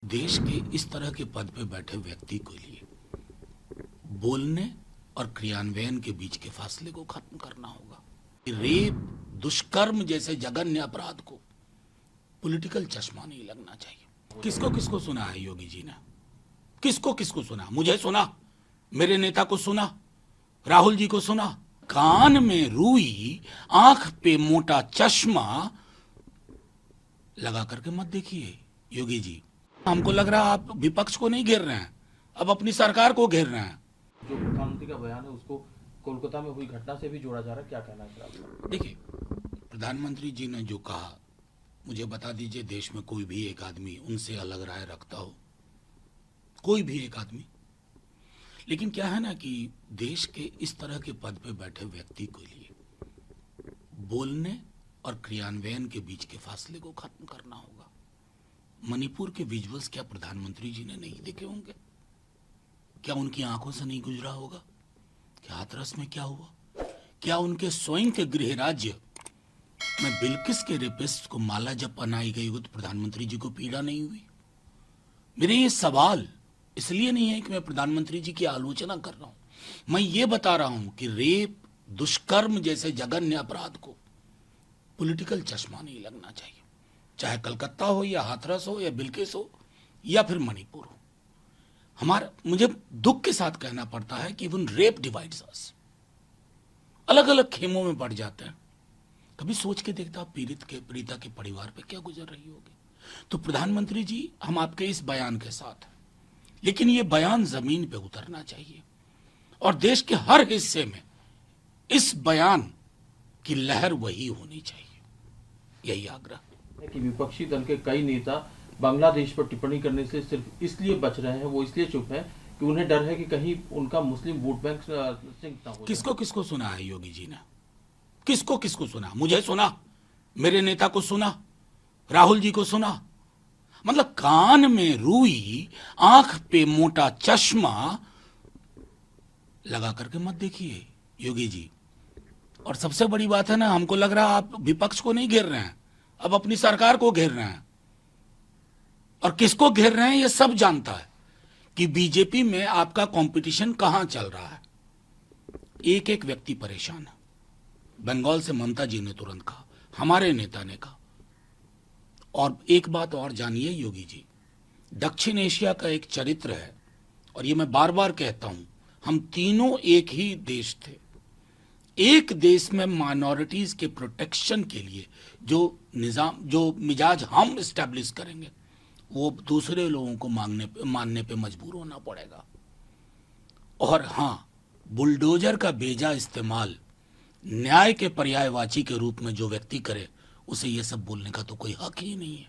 देश के इस तरह के पद पे बैठे व्यक्ति के लिए बोलने और क्रियान्वयन के बीच के फासले को खत्म करना होगा। रेप, दुष्कर्म जैसे जघन्य अपराध को पॉलिटिकल चश्मा नहीं लगना चाहिए। किसको किसको सुना है योगी जी ने? किसको किसको सुना? मुझे सुना, मेरे नेता को सुना, राहुल जी को सुना। कान में रुई, आंख पे मोटा चश्मा लगा करके मत देखिए योगी जी। हमको लग रहा आप विपक्ष को नहीं घेर रहे हैं, अब अपनी सरकार को घेर रहे हैं। जो प्रधानमंत्री का बयान है उसको कोलकाता में हुई घटना से भी जोड़ा जा रहा है, क्या कहना है सर आपका? देखिए, प्रधानमंत्री जी ने जो कहा, मुझे बता दीजिए देश में कोई भी एक आदमी उनसे अलग राय रखता हो, कोई भी एक आदमी। लेकिन क्या है ना कि देश के इस तरह के पद पे बैठे व्यक्ति के लिए बोलने और क्रियान्वयन के बीच के फासले को खत्म करना होगा। मणिपुर के विजुअल्स क्या प्रधानमंत्री जी ने नहीं देखे होंगे? क्या उनकी आंखों से नहीं गुजरा होगा? क्या हाथरस में क्या हुआ? क्या उनके स्वयं के गृह राज्य में बिल्किस के रेपिस्ट को माला जब पहनाई गई हो तो प्रधानमंत्री जी को पीड़ा नहीं हुई? मेरे ये सवाल इसलिए नहीं है कि मैं प्रधानमंत्री जी की आलोचना कर रहा हूं, मैं ये बता रहा हूं कि रेप, दुष्कर्म जैसे जघन्य अपराध को पॉलिटिकल चश्मा नहीं लगना चाहिए। चाहे कलकत्ता हो या हाथरस हो या बिल्किस हो या फिर मणिपुर हो। मुझे दुख के साथ कहना पड़ता है कि इवन रेप डिवाइड्स अस। अलग अलग खेमों में बढ़ जाते हैं। कभी सोच के देखता पीड़िता के परिवार पे क्या गुजर रही होगी। तो प्रधानमंत्री जी, हम आपके इस बयान के साथ हैं, लेकिन ये बयान जमीन पे उतरना चाहिए और देश के हर हिस्से में इस बयान की लहर वही होनी चाहिए। यही आग्रह है कि विपक्षी दल के कई नेता बांग्लादेश पर टिप्पणी करने से सिर्फ इसलिए बच रहे हैं, वो इसलिए चुप है कि उन्हें डर है कि कहीं उनका मुस्लिम वोट बैंक सिंक ना हो। किसको किसको सुना है योगी जी ने? किसको किसको सुना? मुझे सुना, मेरे नेता को सुना, राहुल जी को सुना। मतलब कान में रुई, आंख पे मोटा चश्मा लगा करके मत देखिए योगी जी। और सबसे बड़ी बात है ना, हमको लग रहा आप विपक्ष को नहीं घेर रहे हैं, अब अपनी सरकार को घेर रहे हैं। और किसको घेर रहे हैं ये सब जानता है कि बीजेपी में आपका कंपटीशन कहां चल रहा है। एक एक व्यक्ति परेशान है। बंगाल से ममता जी ने तुरंत कहा, हमारे नेता ने कहा। और एक बात और जानिए योगी जी, दक्षिण एशिया का एक चरित्र है और ये मैं बार बार कहता हूं, हम तीनों एक ही देश थे। एक देश में माइनॉरिटीज के प्रोटेक्शन के लिए जो निजाम, जो मिजाज हम एस्टैब्लिश करेंगे, वो दूसरे लोगों को मानने पे मजबूर होना पड़ेगा। और हां, बुलडोजर का बेजा इस्तेमाल न्याय के पर्यायवाची के रूप में जो व्यक्ति करे, उसे ये सब बोलने का तो कोई हक ही नहीं है।